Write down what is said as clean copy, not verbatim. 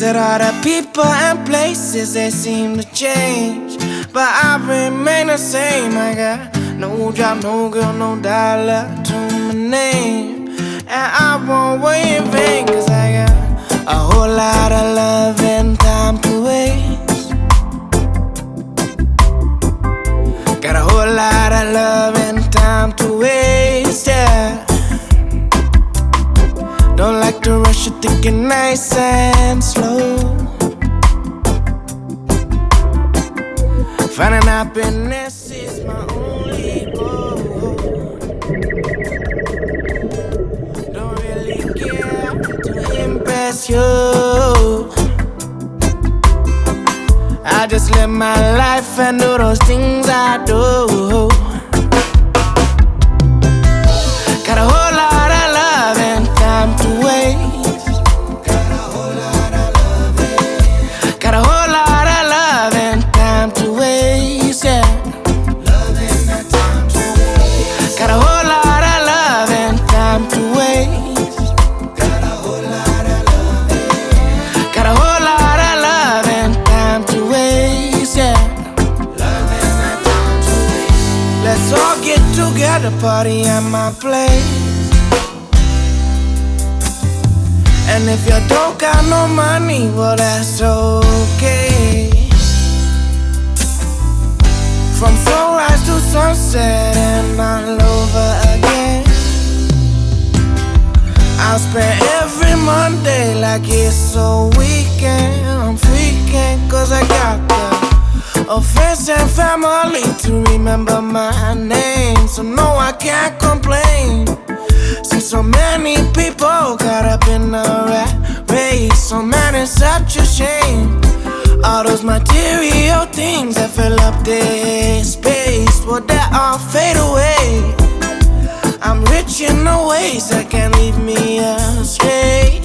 Said all the people and places, they seem to change, but I remain the same. I got no job, no girl, no dollar to my name, and I won't wait in vain, cause I got a whole lot of love and time to waste. Got a whole lot of love and time to waste, yeah. Don't like to rush it, thinking nice and slow. Finding happiness is my only goal. Don't really care to impress you. I just live my life and do those things I do. Got a whole lot of love and time to waste. Got a whole lot of love and got a whole lot of love and time to waste, yeah. Love and that time to waste. Got a whole lot of love and time to waste. Got a whole lot of love and got a whole lot of love and time to waste, yeah. Love and that time to waste. Let's all get together, party at my place. And if you don't got no money, well that's okay. From sunrise to sunset and all over again. I'll spend every Monday like it's a weekend. I'm freaking cause I got the friends and family to remember my name. So no, I can't complain. See so many people caught up in the rat race. So man, it's such a shame. All those material things that fill up this space, well, that all fade away. I'm rich in the ways that can't leave me astray.